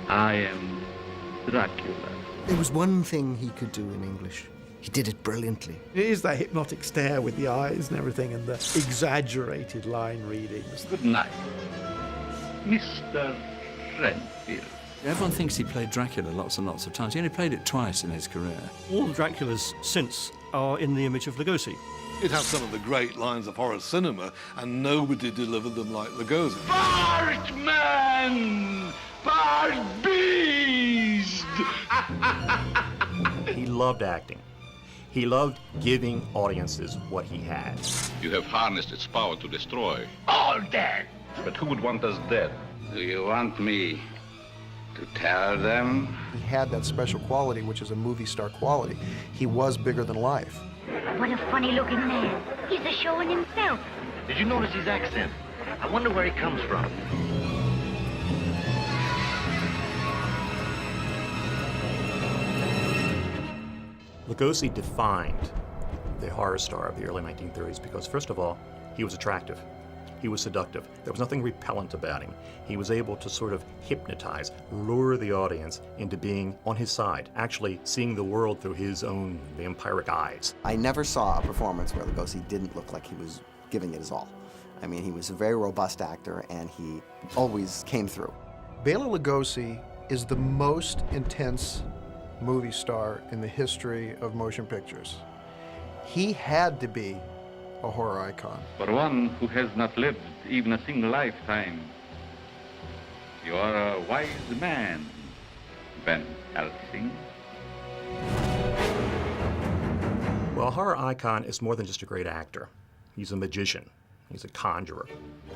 I am Dracula. There was one thing he could do in English. He did it brilliantly. It is that hypnotic stare with the eyes and everything and the exaggerated line readings. Good night, Mr. Renfield. Everyone thinks he played Dracula lots and lots of times. He only played it twice in his career. All the Draculas since are in the image of Lugosi. It has some of the great lines of horror cinema, and nobody delivered them like Lugosi. Bartman! Bart Beast! He loved acting. He loved giving audiences what he had. You have harnessed its power to destroy. All dead! But who would want us dead? Do you want me to tell them? He had that special quality, which is a movie star quality. He was bigger than life. What a funny-looking man. He's a show in himself. Did you notice his accent? I wonder where he comes from. Lugosi defined the horror star of the early 1930s because, first of all, he was attractive. He was seductive. There was nothing repellent about him. He was able to sort of hypnotize, lure the audience into being on his side, actually seeing the world through his own vampiric eyes. I never saw a performance where Lugosi didn't look like he was giving it his all. I mean, he was a very robust actor, and he always came through. Bela Lugosi is the most intense movie star in the history of motion pictures. He had to be a horror icon. For one who has not lived even a single lifetime, you are a wise man, Van Helsing. Well, a horror icon is more than just a great actor. He's a magician. He's a conjurer.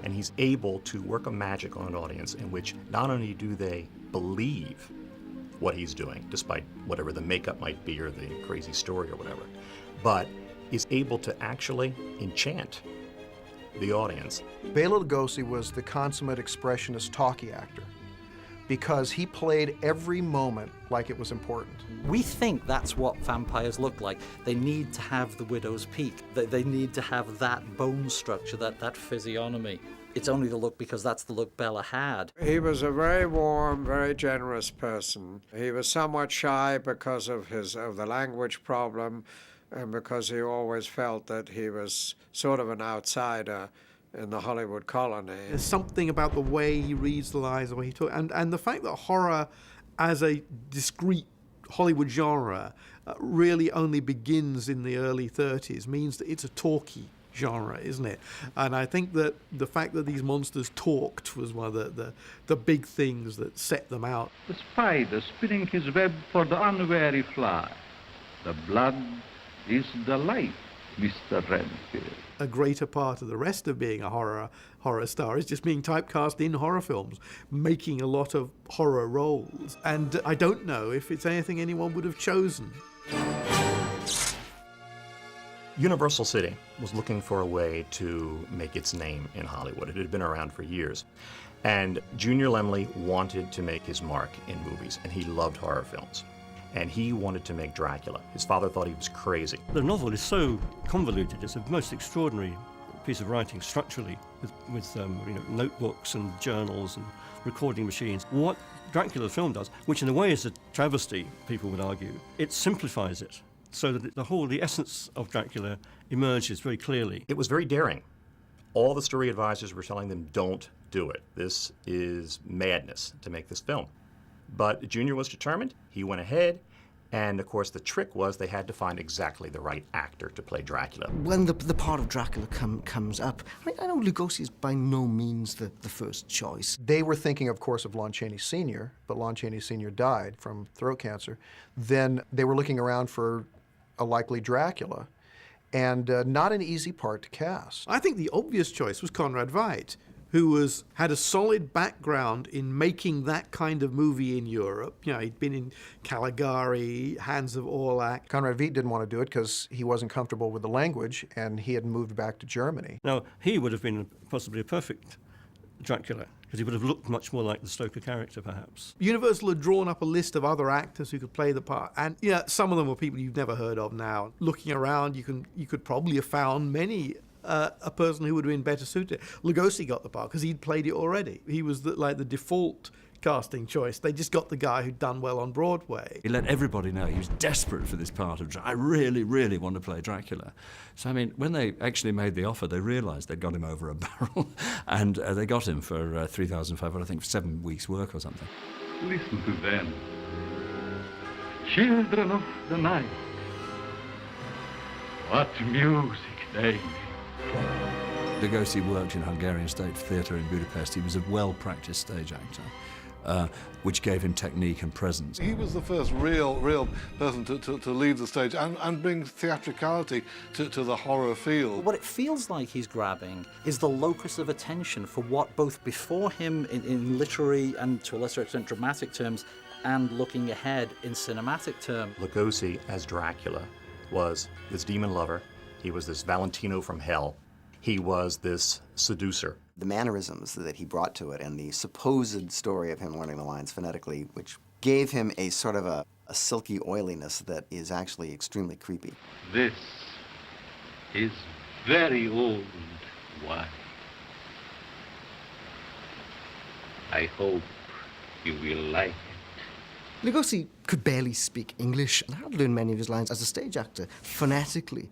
And he's able to work a magic on an audience in which not only do they believe what he's doing, despite whatever the makeup might be or the crazy story or whatever, but is able to actually enchant the audience. Bela Lugosi was the consummate expressionist talkie actor because he played every moment like it was important. We think that's what vampires look like. They need to have the widow's peak. They need to have that bone structure, that physiognomy. It's only the look because that's the look Bela had. He was a very warm, very generous person. He was somewhat shy because of the language problem and because he always felt that he was sort of an outsider in the Hollywood colony. There's something about the way he reads the lines, the way he talks, and the fact that horror as a discrete Hollywood genre really only begins in the early 30s means that it's a talkie genre, isn't it? And I think that the fact that these monsters talked was one of the big things that set them out. The spider spinning his web for the unwary fly. The blood is the life, Mr. Renfield. A greater part of the rest of being a horror star is just being typecast in horror films, making a lot of horror roles. And I don't know if it's anything anyone would have chosen. Universal City was looking for a way to make its name in Hollywood. It had been around for years. And Junior Laemmle wanted to make his mark in movies, and he loved horror films. And he wanted to make Dracula. His father thought he was crazy. The novel is so convoluted. It's a most extraordinary piece of writing structurally, with notebooks and journals and recording machines. What Dracula the film does, which in a way is a travesty, people would argue, it simplifies it so that the essence of Dracula emerges very clearly. It was very daring. All the story advisors were telling them, don't do it. This is madness to make this film. But Junior was determined. He went ahead. And, of course, the trick was they had to find exactly the right actor to play Dracula. When the part of Dracula comes up, I know Lugosi is by no means the first choice. They were thinking, of course, of Lon Chaney Sr., but Lon Chaney Sr. died from throat cancer. Then they were looking around for a likely Dracula, and not an easy part to cast. I think the obvious choice was Conrad Veidt, who had a solid background in making that kind of movie in Europe. You know, he'd been in Caligari, Hands of Orlac. Conrad Veidt didn't want to do it because he wasn't comfortable with the language, and he had moved back to Germany. Now, he would have been possibly a perfect Dracula, because he would have looked much more like the Stoker character, perhaps. Universal had drawn up a list of other actors who could play the part, and some of them were people you've never heard of now. Looking around, you could probably have found many a person who would have been better suited. Lugosi got the part because he'd played it already. He was the default casting choice. They just got the guy who'd done well on Broadway. He let everybody know he was desperate for this part of Dracula. I really, really want to play Dracula. So, I mean, when they actually made the offer, they realised they'd got him over a barrel, and they got him for $3,500, I think, 7 weeks' work or something. Listen to them. Children of the night. What music they make. Lugosi worked in Hungarian State Theatre in Budapest. He was a well-practiced stage actor, which gave him technique and presence. He was the first real person to leave the stage and bring theatricality to the horror field. What it feels like he's grabbing is the locus of attention for what both before him in literary and to a lesser extent dramatic terms and looking ahead in cinematic terms. Lugosi as Dracula was this demon lover. He was this Valentino from hell. He was this seducer. The mannerisms that he brought to it and the supposed story of him learning the lines phonetically, which gave him a sort of a silky oiliness that is actually extremely creepy. This is very old wine. I hope you will like it. Lugosi could barely speak English and had learned many of his lines as a stage actor phonetically,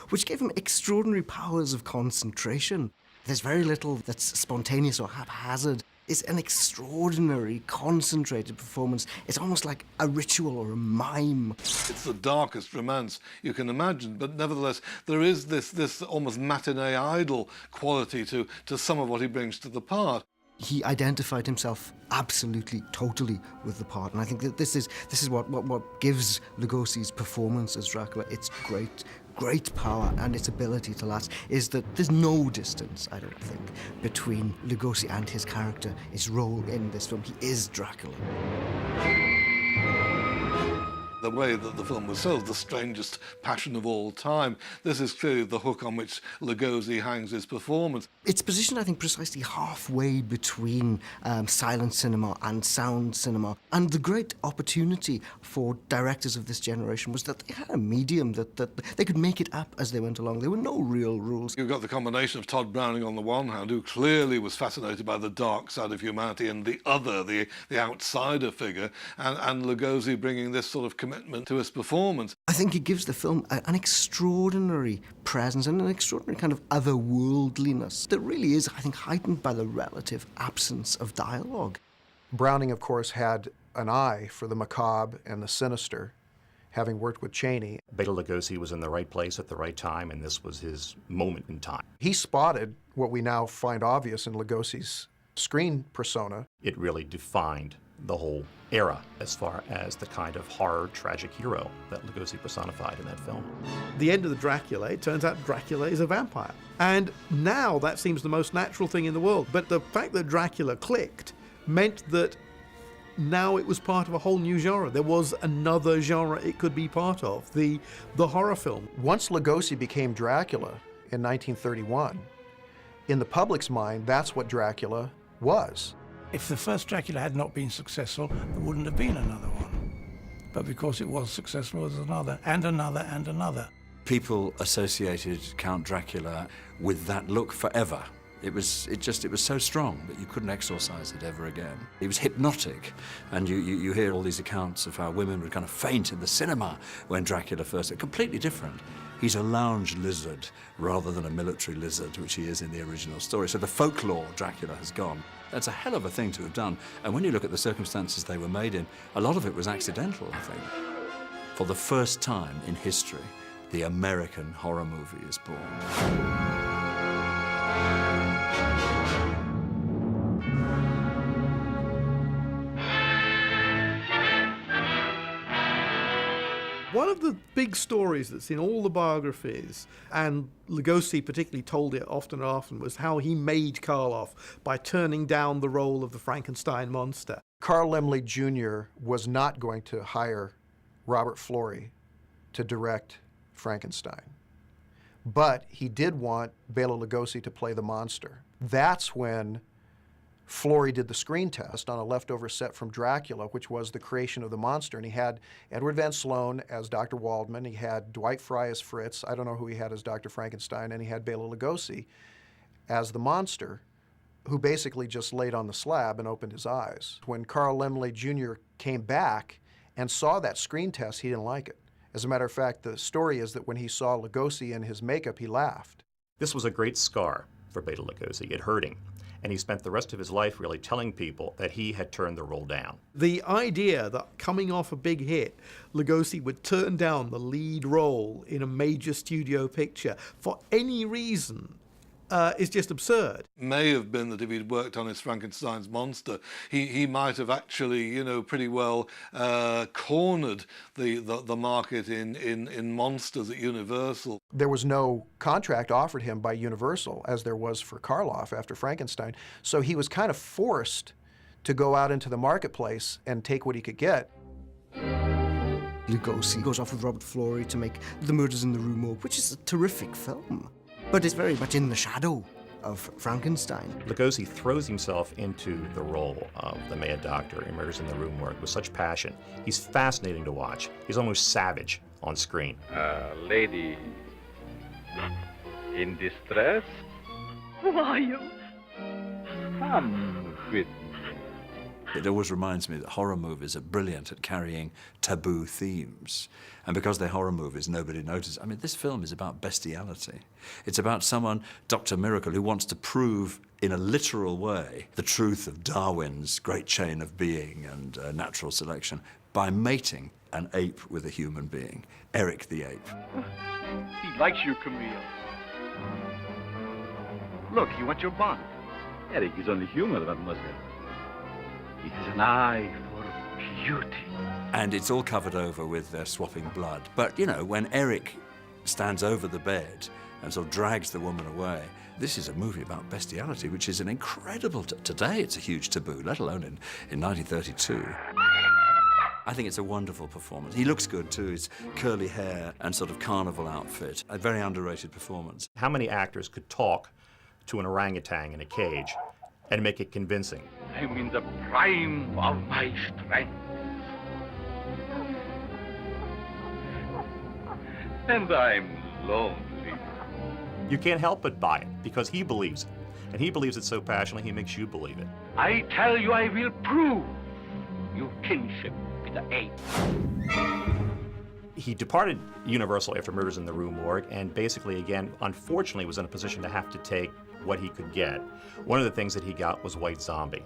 which gave him extraordinary powers of concentration. There's very little that's spontaneous or haphazard. It's an extraordinary, concentrated performance. It's almost like a ritual or a mime. It's the darkest romance you can imagine, but nevertheless, there is this almost matinee idol quality to some of what he brings to the part. He identified himself absolutely, totally with the part, and I think that this is what gives Lugosi's performance as Dracula its great power and its ability to last, is that there's no distance, I don't think, between Lugosi and his character, his role in this film. He is Dracula. The way that the film was sold, the strangest passion of all time. This is clearly the hook on which Lugosi hangs his performance. It's positioned, I think, precisely halfway between silent cinema and sound cinema. And the great opportunity for directors of this generation was that they had a medium that they could make it up as they went along. There were no real rules. You've got the combination of Todd Browning on the one hand, who clearly was fascinated by the dark side of humanity, and the other, the outsider figure, and Lugosi bringing this sort of commitment to his performance. I think it gives the film an extraordinary presence and an extraordinary kind of otherworldliness that really is, I think, heightened by the relative absence of dialogue. Browning, of course, had an eye for the macabre and the sinister, having worked with Chaney. Bela Lugosi was in the right place at the right time, and this was his moment in time. He spotted what we now find obvious in Lugosi's screen persona. It really defined the whole era as far as the kind of horror tragic hero that Lugosi personified in that film. The end of the Dracula, it turns out Dracula is a vampire. And now that seems the most natural thing in the world. But the fact that Dracula clicked meant that now it was part of a whole new genre. There was another genre it could be part of, the horror film. Once Lugosi became Dracula in 1931, in the public's mind, that's what Dracula was. If the first Dracula had not been successful, there wouldn't have been another one. But because it was successful, there was another, and another, and another. People associated Count Dracula with that look forever. It was so strong that you couldn't exorcise it ever again. It was hypnotic, and you hear all these accounts of how women would kind of faint in the cinema when Dracula first. Completely different. He's a lounge lizard rather than a military lizard, which he is in the original story. So the folklore Dracula has gone. That's a hell of a thing to have done. And when you look at the circumstances they were made in, a lot of it was accidental, I think. For the first time in history, the American horror movie is born. One of the big stories that's in all the biographies, and Lugosi particularly told it often and often, was how he made Karloff by turning down the role of the Frankenstein monster. Carl Laemmle Jr. was not going to hire Robert Florey to direct Frankenstein, but he did want Bela Lugosi to play the monster. That's when Florey did the screen test on a leftover set from Dracula, which was the creation of the monster. And he had Edward Van Sloan as Dr. Waldman. He had Dwight Frye as Fritz. I don't know who he had as Dr. Frankenstein. And he had Bela Lugosi as the monster. who basically just laid on the slab and opened his eyes. When Carl Laemmle Jr. came back and saw that screen test, he didn't like it. As a matter of fact, the story is that when he saw Lugosi in his makeup, he laughed. This was a great scar for Bela Lugosi. It hurt him. And he spent the rest of his life really telling people that he had turned the role down. The idea that coming off a big hit, Lugosi would turn down the lead role in a major studio picture for any reason is just absurd. May have been that if he'd worked on his Frankenstein's monster, he might have actually, you know, pretty well cornered the market in monsters at Universal. There was no contract offered him by Universal, as there was for Karloff after Frankenstein, so he was kind of forced to go out into the marketplace and take what he could get. Lugosi goes off with Robert Florey to make The Murders in the Rue Morgue, which is a terrific film, but it's very much in the shadow of Frankenstein. Lugosi throws himself into the role of the Mad Doctor in Murders in the Rue Morgue with such passion. He's fascinating to watch. He's almost savage on screen. Lady in distress? Who are you? Come with me. It always reminds me that horror movies are brilliant at carrying taboo themes. And because they're horror movies, nobody notices. I mean, this film is about bestiality. It's about someone, Dr. Miracle, who wants to prove in a literal way the truth of Darwin's great chain of being and natural selection by mating an ape with a human being, Eric the ape. He likes you, Camille. Look, you want your bond. Eric is only human, mademoiselle. He has an eye for beauty. And it's all covered over with swapping blood. But, you know, when Eric stands over the bed and sort of drags the woman away, this is a movie about bestiality, which is an incredible... Today it's a huge taboo, let alone in 1932. I think it's a wonderful performance. He looks good, too. His curly hair and sort of carnival outfit. A very underrated performance. How many actors could talk to an orangutan in a cage and make it convincing? I'm in the prime of my strength. And I'm lonely. You can't help but buy it because he believes it. And he believes it so passionately, he makes you believe it. I tell you, I will prove your kinship with the ape. He departed Universal after Murders in the Rue Morgue and basically, again, unfortunately was in a position to have to take what he could get. One of the things that he got was White Zombie.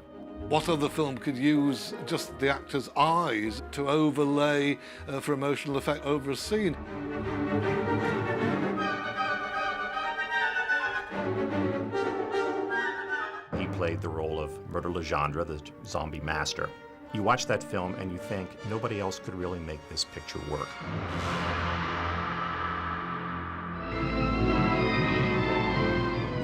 What other film could use just the actor's eyes to overlay for emotional effect over a scene? He played the role of Murder Legendre, the zombie master. You watch that film and you think nobody else could really make this picture work.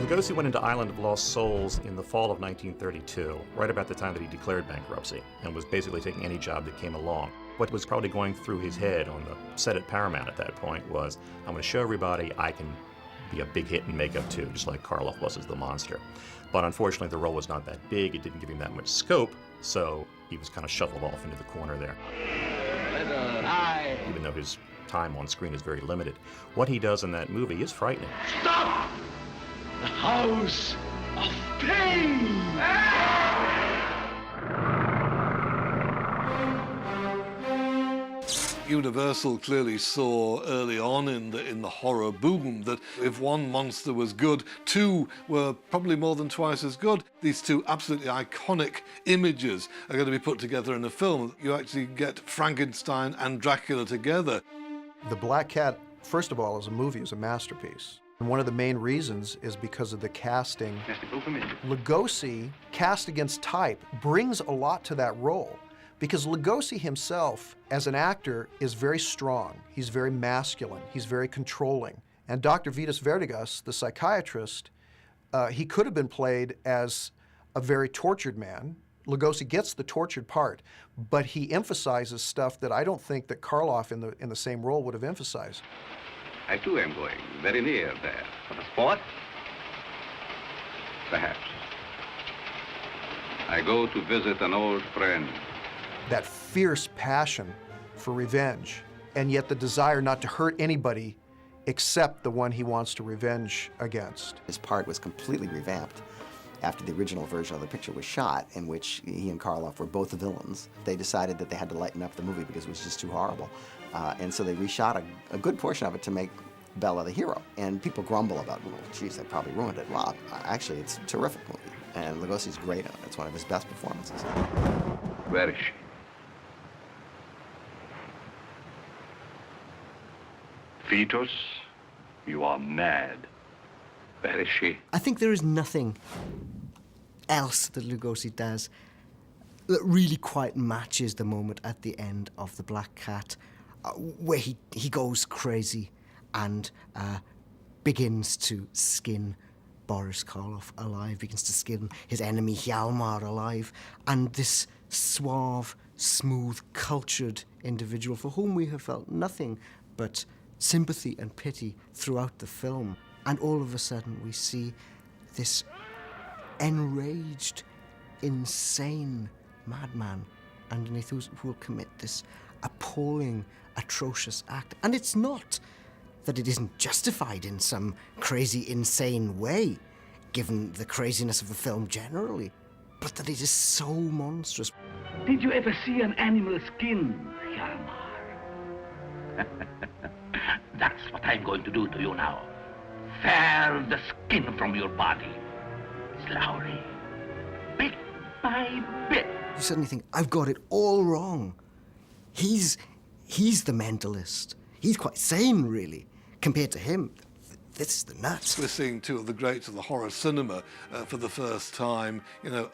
Lugosi went into Island of Lost Souls in the fall of 1932, right about the time that he declared bankruptcy, and was basically taking any job that came along. What was probably going through his head on the set at Paramount at that point was, I'm going to show everybody I can be a big hit in makeup too, just like Karloff was as the monster. But unfortunately, the role was not that big. It didn't give him that much scope, so he was kind of shuffled off into the corner there. Even though his time on screen is very limited, what he does in that movie is frightening. Stop! The House of Pain! Universal clearly saw early on in the horror boom that if one monster was good, two were probably more than twice as good. These two absolutely iconic images are going to be put together in a film. You actually get Frankenstein and Dracula together. The Black Cat, first of all, as a movie, is a masterpiece. And one of the main reasons is because of the casting. Lugosi, cast against type, brings a lot to that role. Because Lugosi himself, as an actor, is very strong. He's very masculine. He's very controlling. And Dr. Vitas Vertigas, the psychiatrist, he could have been played as a very tortured man. Lugosi gets the tortured part, but he emphasizes stuff that I don't think that Karloff in the same role would have emphasized. I too am going very near there. For the sport? Perhaps. I go to visit an old friend. That fierce passion for revenge, and yet the desire not to hurt anybody except the one he wants to revenge against. His part was completely revamped, after the original version of the picture was shot, in which he and Karloff were both the villains, they decided that they had to lighten up the movie because it was just too horrible. And so they reshot a good portion of it to make Bela the hero. And people grumble about, well, geez, they probably ruined it. Well, actually, it's a terrific movie. And Lugosi's great in it. It's one of his best performances. Where is she? Fetus, you are mad. Where is she? I think there is nothing else that Lugosi does that really quite matches the moment at the end of The Black Cat, where he goes crazy and begins to skin Boris Karloff alive, begins to skin his enemy Hjalmar alive, and this suave, smooth, cultured individual for whom we have felt nothing but sympathy and pity throughout the film. And all of a sudden we see this enraged, insane madman underneath who will commit this appalling, atrocious act. And it's not that it isn't justified in some crazy, insane way, given the craziness of the film generally, but that it is so monstrous. Did you ever see an animal skin, Hjalmar? That's what I'm going to do to you now. Tear the skin from your body, slowly, bit by bit. You suddenly think, I've got it all wrong. He's the mentalist. He's quite sane, really. Compared to him, this is the nuts. We're seeing two of the greats of the horror cinema for the first time,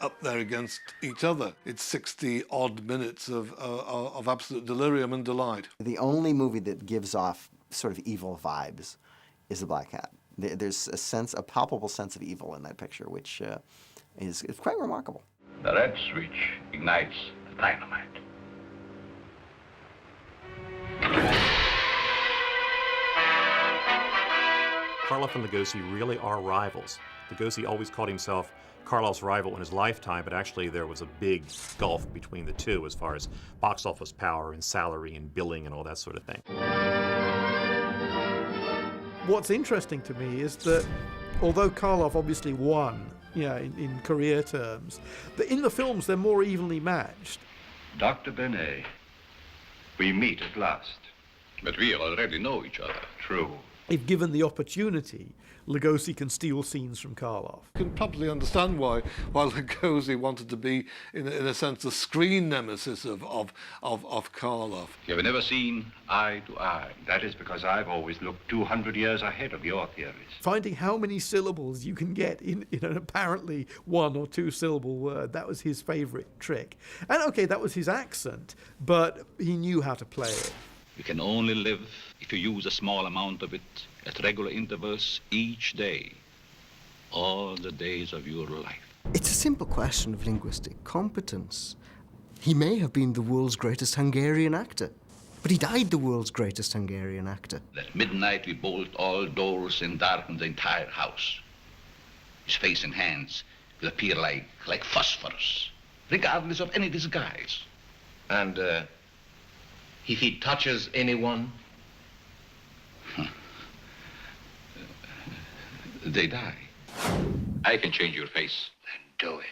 up there against each other. It's 60-odd minutes of absolute delirium and delight. The only movie that gives off sort of evil vibes is The Black Cat. There's a palpable sense of evil in that picture, which is quite remarkable. The red switch ignites the dynamite. Karloff and Lugosi really are rivals. Lugosi always called himself Karloff's rival in his lifetime, but actually there was a big gulf between the two as far as box office power and salary and billing and all that sort of thing. What's interesting to me is that although Karloff obviously won, in career terms, in the films they're more evenly matched. Dr. Benet, we meet at last. But we already know each other. True. If given the opportunity, Lugosi can steal scenes from Karloff. You can probably understand why Lugosi wanted to be, in a sense, the screen nemesis of Karloff. You have never seen eye to eye. That is because I've always looked 200 years ahead of your theories. Finding how many syllables you can get in an apparently 1 or 2 syllable word, that was his favourite trick. And okay, that was his accent, but he knew how to play it. You can only live if you use a small amount of it at regular intervals each day, all the days of your life. It's a simple question of linguistic competence. He may have been the world's greatest Hungarian actor, but he died the world's greatest Hungarian actor. At midnight we bolt all doors and darken the entire house. His face and hands will appear like phosphorus, regardless of any disguise. And, if he touches anyone? They die. I can change your face. Then do it.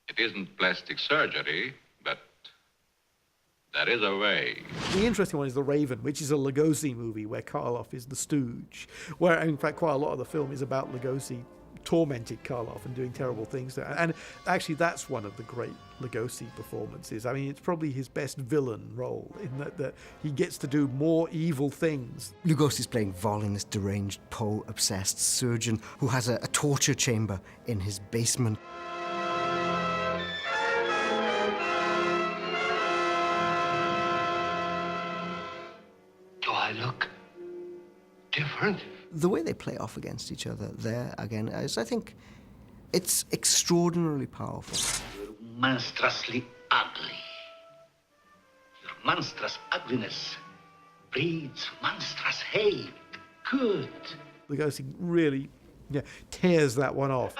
It isn't plastic surgery, but there is a way. The interesting one is The Raven, which is a Lugosi movie where Karloff is the stooge, where in fact quite a lot of the film is about Lugosi tormented Karloff and doing terrible things to him. And actually that's one of the great Lugosi performances. I mean, it's probably his best villain role in that he gets to do more evil things. Lugosi's playing Volin, this deranged, Poe-obsessed surgeon who has a torture chamber in his basement. Do I look different? The way they play off against each other there, again, is, I think, it's extraordinarily powerful. You're monstrously ugly. Your monstrous ugliness breeds monstrous hate. Good. Lugosi really tears that one off.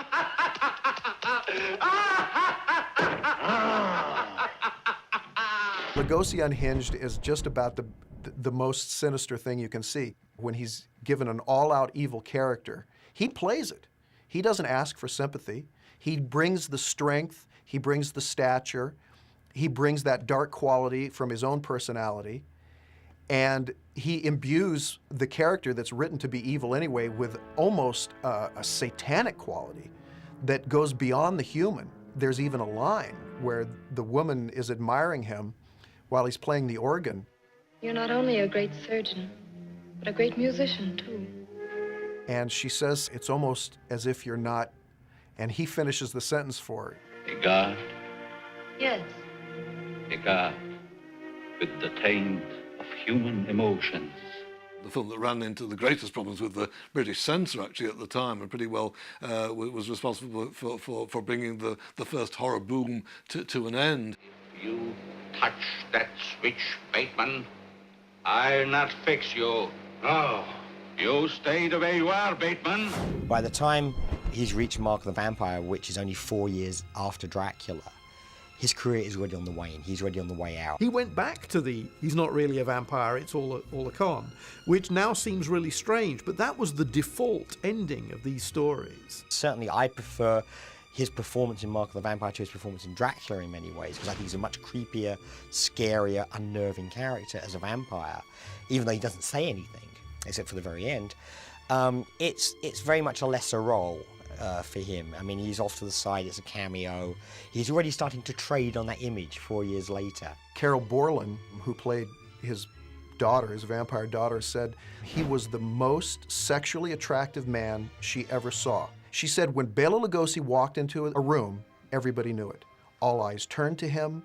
Lugosi Unhinged is just about the most sinister thing you can see. When he's given an all-out evil character, he plays it. He doesn't ask for sympathy. He brings the strength, he brings the stature, he brings that dark quality from his own personality, and he imbues the character that's written to be evil anyway with almost a satanic quality that goes beyond the human. There's even a line where the woman is admiring him while he's playing the organ. You're not only a great surgeon, but a great musician, too. And she says, it's almost as if you're not, and he finishes the sentence for her. A God, Yes. a God with the taint of human emotions. The film that ran into the greatest problems with the British censor actually at the time, and pretty well was responsible for bringing the first horror boom to an end. You touch that switch, Bateman, I'll not fix you. No. You stay the way you are, Bateman. By the time he's reached Mark of the Vampire, which is only 4 years after Dracula, his career is already on the wane. He's already on the way out. He went back to he's not really a vampire, it's all a con, which now seems really strange, but that was the default ending of these stories. Certainly, I prefer his performance in Mark of the Vampire to his performance in Dracula in many ways, because I think he's a much creepier, scarier, unnerving character as a vampire, even though he doesn't say anything, except for the very end. It's very much a lesser role for him. I mean, he's off to the side, it's a cameo. He's already starting to trade on that image 4 years later. Carol Borland, who played his daughter, his vampire daughter, said he was the most sexually attractive man she ever saw. She said when Bela Lugosi walked into a room, everybody knew it. All eyes turned to him,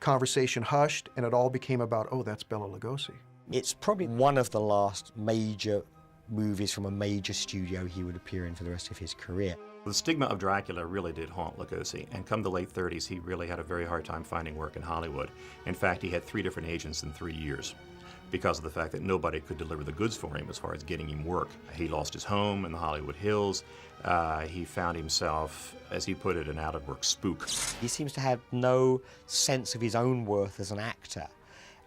conversation hushed, and it all became about, oh, that's Bela Lugosi. It's probably one of the last major movies from a major studio he would appear in for the rest of his career. The stigma of Dracula really did haunt Lugosi, and come the late 30s, he really had a very hard time finding work in Hollywood. In fact, he had 3 different agents in 3 years because of the fact that nobody could deliver the goods for him as far as getting him work. He lost his home in the Hollywood Hills. He found himself, as he put it, an out-of-work spook. He seems to have no sense of his own worth as an actor,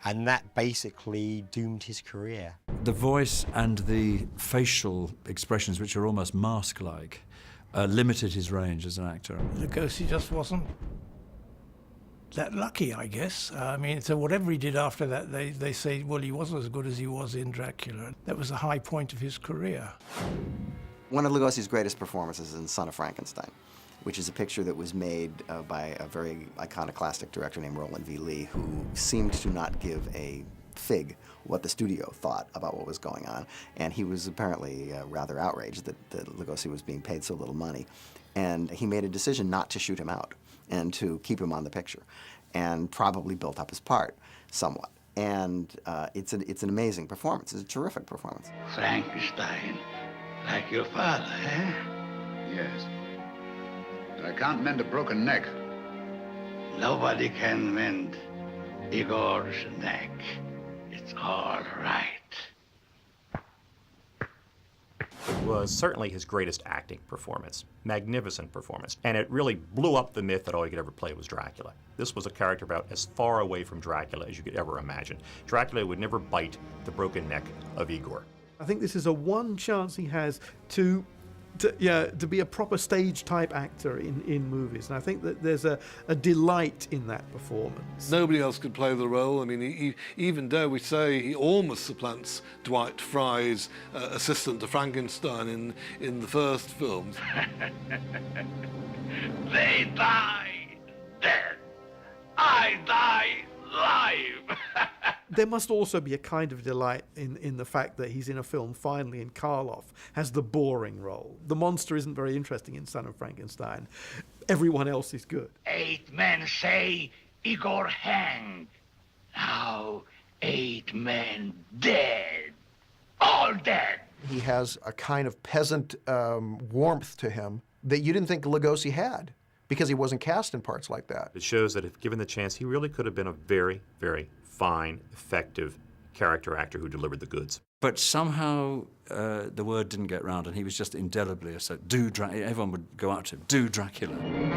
and that basically doomed his career. The voice and the facial expressions, which are almost mask-like, limited his range as an actor. Lugosi just wasn't that lucky, I guess. I mean, so whatever he did after that, they say, well, he wasn't as good as he was in Dracula. That was the high point of his career. One of Lugosi's greatest performances is in Son of Frankenstein, which is a picture that was made by a very iconoclastic director named Roland V. Lee, who seemed to not give a fig what the studio thought about what was going on. And he was apparently rather outraged that Lugosi was being paid so little money. And he made a decision not to shoot him out and to keep him on the picture, and probably built up his part somewhat. And it's an amazing performance. It's a terrific performance. Frankenstein, like your father, eh? Yes. But I can't mend a broken neck. Nobody can mend Igor's neck. It's all right. It was certainly his greatest acting performance, magnificent performance, and it really blew up the myth that all he could ever play was Dracula. This was a character about as far away from Dracula as you could ever imagine. Dracula would never bite the broken neck of Igor. I think this is a one chance he has to be a proper stage-type actor in movies, and I think that there's a delight in that performance. Nobody else could play the role. I mean, he even, dare we say, he almost supplants Dwight Fry's assistant to Frankenstein in the first film. They die dead. I die live. There must also be a kind of delight in the fact that he's in a film finally, and Karloff has the boring role. The monster isn't very interesting in Son of Frankenstein. Everyone else is good. 8 men say Igor hanged. Now 8 men dead. All dead. He has a kind of peasant warmth to him that you didn't think Lugosi had, because he wasn't cast in parts like that. It shows that if given the chance, he really could have been a very, very fine, effective character actor who delivered the goods. But somehow the word didn't get round, and he was just indelibly associated. Everyone would go out to him, do Dracula. In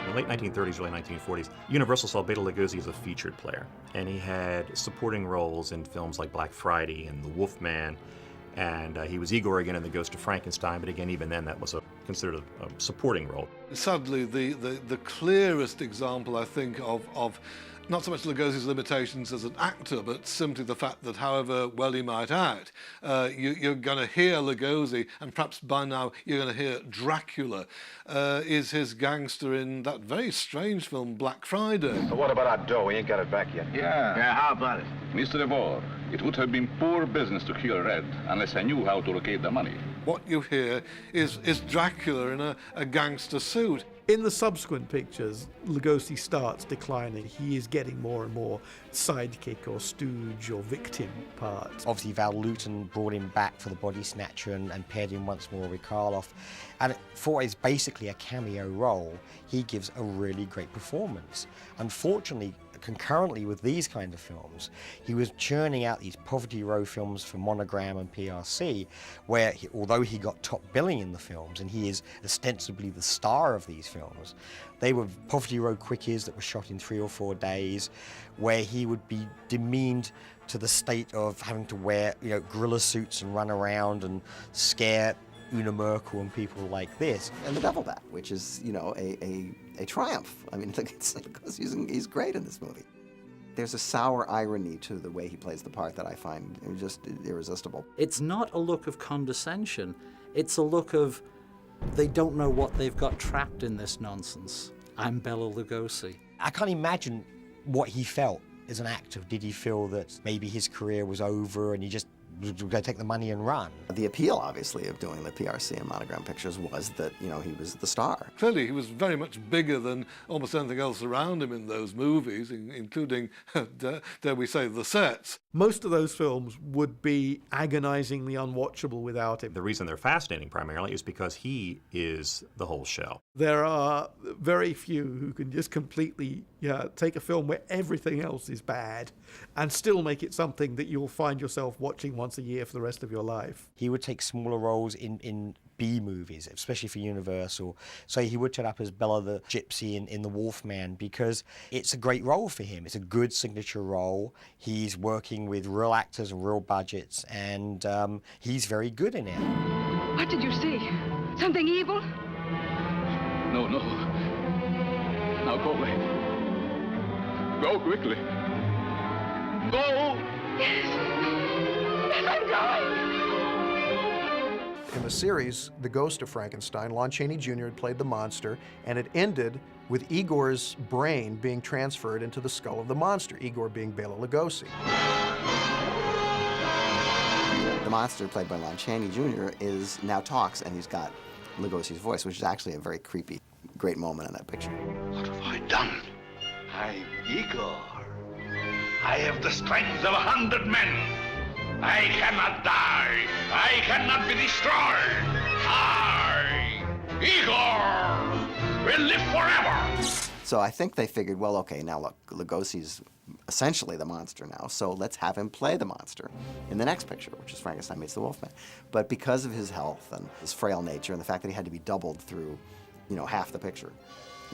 the late 1930s, early 1940s, Universal saw Bela Lugosi as a featured player, and he had supporting roles in films like Black Friday and The Wolfman, And he was Igor again in The Ghost of Frankenstein, but again, even then, that was considered a supporting role. Sadly, the clearest example, I think, of not so much Lugosi's limitations as an actor, but simply the fact that however well he might act, you're going to hear Lugosi, and perhaps by now you're going to hear Dracula, is his gangster in that very strange film, Black Friday. So what about our dough? We ain't got it back yet. Yeah, how about it? Mr. DeVore, it would have been poor business to kill Red unless I knew how to locate the money. What you hear is Dracula in a gangster suit. In the subsequent pictures, Lugosi starts declining. He is getting more and more sidekick or stooge or victim parts. Obviously, Val Lewton brought him back for The Body Snatcher and paired him once more with Karloff. And for what is basically a cameo role, he gives a really great performance. Unfortunately, concurrently with these kind of films, he was churning out these Poverty Row films for Monogram and PRC, where although he got top billing in the films, and he is ostensibly the star of these films, they were Poverty Row quickies that were shot in 3 or 4 days, where he would be demeaned to the state of having to wear, gorilla suits and run around and scare Una Merkel and people like this. And the Devil Bat, which is, a triumph. I mean, because he's great in this movie. There's a sour irony to the way he plays the part that I find just irresistible. It's not a look of condescension. It's a look of they don't know what they've got trapped in this nonsense. I'm Bela Lugosi. I can't imagine what he felt as an actor. Did he feel that maybe his career was over and he just was going to take the money and run? The appeal, obviously, of doing the PRC and Monogram pictures was that, he was the star. Clearly, he was very much bigger than almost anything else around him in those movies, including, dare we say, the sets. Most of those films would be agonizingly unwatchable without him. The reason they're fascinating primarily is because he is the whole show. There are very few who can just completely take a film where everything else is bad and still make it something that you'll find yourself watching once a year for the rest of your life. He would take smaller roles in B movies, especially for Universal. So he would turn up as Bela the Gypsy in The Wolfman because it's a great role for him. It's a good signature role. He's working with real actors and real budgets, and he's very good in it. What did you see? Something evil? No. Now go away. Go quickly. Go! Yes, I'm going! In the series, The Ghost of Frankenstein, Lon Chaney Jr. had played the monster, and it ended with Igor's brain being transferred into the skull of the monster, Igor being Bela Lugosi. The monster, played by Lon Chaney Jr., now talks, and he's got Lugosi's voice, which is actually a very creepy, great moment in that picture. What have I done? I'm Igor. I have the strength of 100 men. I cannot die. I cannot be destroyed. I, Igor, will live forever. So I think they figured, well, okay, now look, Lugosi's essentially the monster now, so let's have him play the monster in the next picture, which is Frankenstein Meets the Wolfman. But because of his health and his frail nature and the fact that he had to be doubled through, half the picture.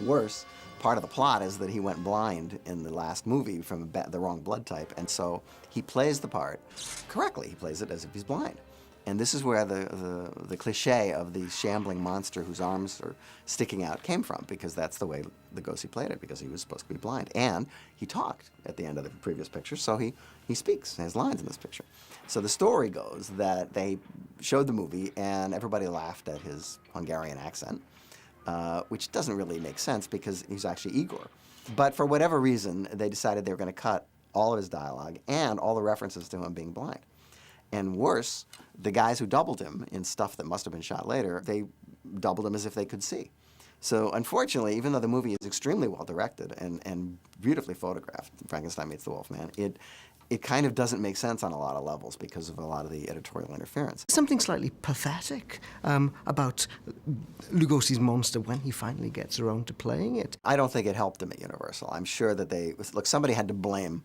Worse, part of the plot is that he went blind in the last movie from the wrong blood type, and so he plays the part correctly. He plays it as if he's blind. And this is where the cliche of the shambling monster whose arms are sticking out came from, because that's the way Lugosi played it, because he was supposed to be blind. And he talked at the end of the previous picture, so he speaks, has lines in this picture. So the story goes that they showed the movie and everybody laughed at his Hungarian accent, which doesn't really make sense because he's actually Igor. But for whatever reason, they decided they were going to cut all of his dialogue and all the references to him being blind. And worse, the guys who doubled him in stuff that must have been shot later, they doubled him as if they could see. So unfortunately, even though the movie is extremely well directed and beautifully photographed, Frankenstein Meets the Wolfman, it kind of doesn't make sense on a lot of levels because of a lot of the editorial interference. Something slightly pathetic about Lugosi's monster when he finally gets around to playing it. I don't think it helped him at Universal. I'm sure that somebody had to blame.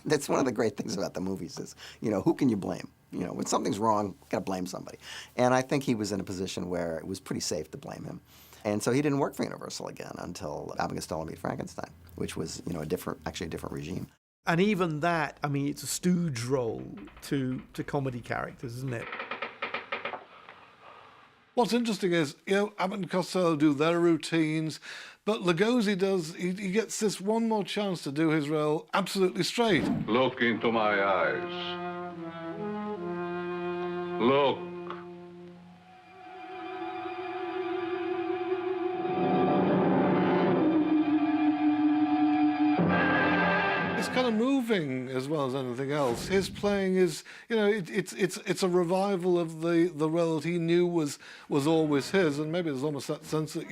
That's one of the great things about the movies is, who can you blame? When something's wrong, you gotta blame somebody. And I think he was in a position where it was pretty safe to blame him. And so he didn't work for Universal again until Abbott and Costello Meet Frankenstein, which was, a different regime. And even that, I mean, it's a stooge role to comedy characters, isn't it? What's interesting is, Abbott and Costello do their routines, but Lugosi he gets this one more chance to do his role absolutely straight. Look into my eyes. Look. It's kind of moving as well as anything else. His playing is, it's a revival of the role that he knew was always his, and maybe there's almost that sense that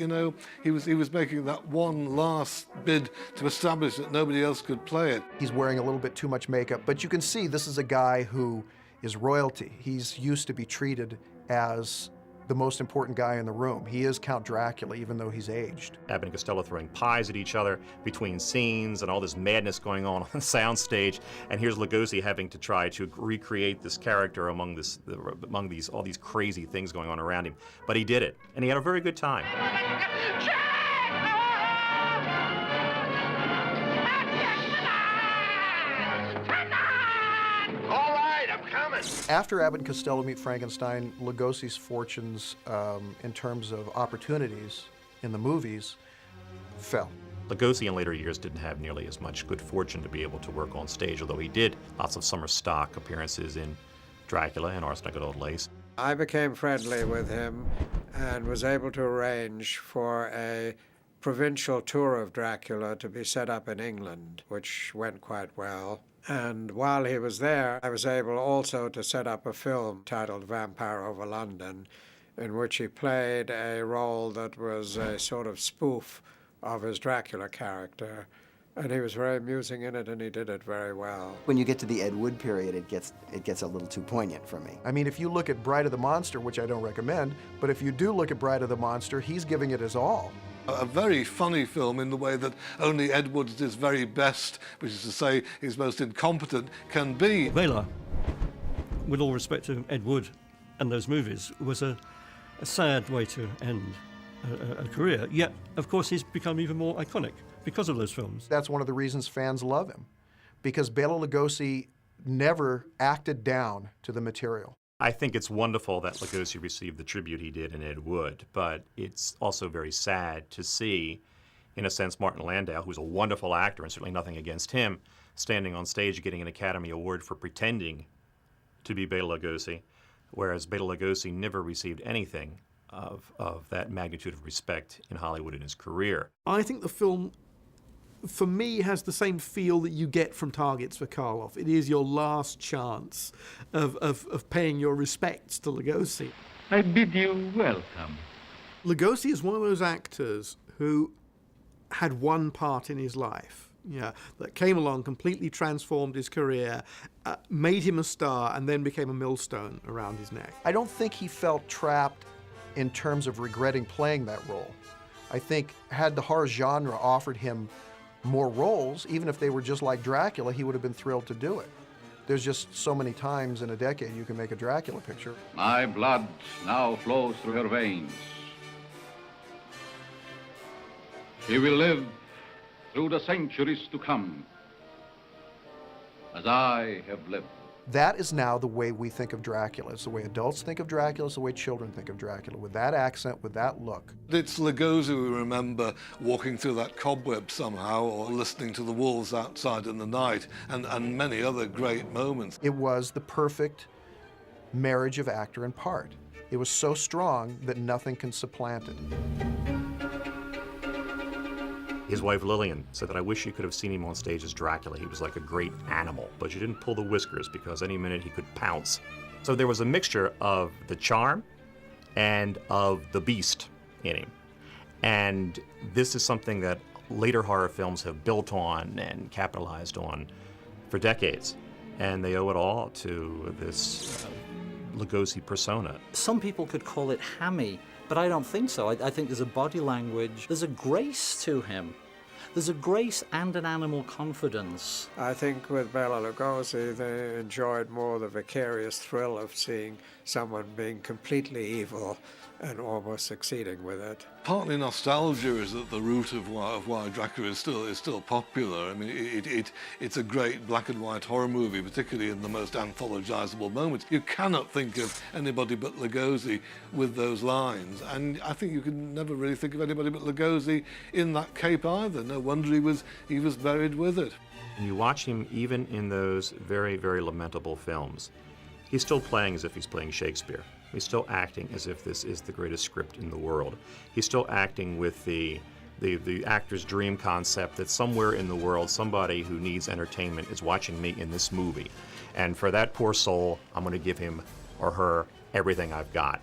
he was making that one last bid to establish that nobody else could play it. He's wearing a little bit too much makeup, but you can see this is a guy who is royalty. He's used to be treated as the most important guy in the room. He is Count Dracula, even though he's aged. Abbott and Costello throwing pies at each other between scenes and all this madness going on the soundstage, and here's Lugosi having to try to recreate this character among all these crazy things going on around him. But he did it, and he had a very good time. After Abbott and Costello Meet Frankenstein, Lugosi's fortunes in terms of opportunities in the movies fell. Lugosi in later years didn't have nearly as much good fortune to be able to work on stage, although he did lots of summer stock appearances in Dracula and Arsenic and Old Lace. I became friendly with him and was able to arrange for a provincial tour of Dracula to be set up in England, which went quite well. And while he was there, I was able also to set up a film titled Vampire Over London, in which he played a role that was a sort of spoof of his Dracula character. And he was very amusing in it, and he did it very well. When you get to the Ed Wood period, it gets a little too poignant for me. I mean, if you look at Bride of the Monster, which I don't recommend, but if you do look at Bride of the Monster, he's giving it his all. A very funny film in the way that only Ed Wood at his very best, which is to say his most incompetent, can be. Bela, with all respect to Ed Wood and those movies, was a sad way to end a career. Yet, of course, he's become even more iconic because of those films. That's one of the reasons fans love him, because Bela Lugosi never acted down to the material. I think it's wonderful that Lugosi received the tribute he did in Ed Wood, but it's also very sad to see, in a sense, Martin Landau, who's a wonderful actor and certainly nothing against him, standing on stage getting an Academy Award for pretending to be Bela Lugosi, whereas Bela Lugosi never received anything of that magnitude of respect in Hollywood in his career. I think the film, for me, has the same feel that you get from Targets for Karloff. It is your last chance of paying your respects to Lugosi. I bid you welcome. Lugosi is one of those actors who had one part in his life, that came along, completely transformed his career, made him a star, and then became a millstone around his neck. I don't think he felt trapped in terms of regretting playing that role. I think had the horror genre offered him more roles, even if they were just like Dracula, he would have been thrilled to do it. There's just so many times in a decade you can make a Dracula picture. My blood now flows through her veins. She will live through the centuries to come, as I have lived. That is now the way we think of Dracula. It's the way adults think of Dracula. It's the way children think of Dracula, with that accent, with that look. It's Lugosi we remember walking through that cobweb somehow, or listening to the wolves outside in the night, and many other great moments. It was the perfect marriage of actor and part. It was so strong that nothing can supplant it. His wife Lillian said that I wish you could have seen him on stage as Dracula. He was like a great animal, but you didn't pull the whiskers because any minute he could pounce. So there was a mixture of the charm and of the beast in him. And this is something that later horror films have built on and capitalized on for decades. And they owe it all to this Lugosi persona. Some people could call it hammy, but I don't think so. I think there's a body language, there's a grace to him. There's a grace and an animal confidence. I think with Bela Lugosi, they enjoyed more the vicarious thrill of seeing someone being completely evil and almost succeeding with it. Partly nostalgia is at the root of why Dracula is still popular. I mean, it's a great black and white horror movie, particularly in the most anthologizable moments. You cannot think of anybody but Lugosi with those lines, and I think you can never really think of anybody but Lugosi in that cape either. No wonder he was buried with it. And you watch him even in those very, very lamentable films. He's still playing as if he's playing Shakespeare. He's still acting as if this is the greatest script in the world. He's still acting with the actor's dream concept that somewhere in the world, somebody who needs entertainment is watching me in this movie. And for that poor soul, I'm going to give him or her everything I've got.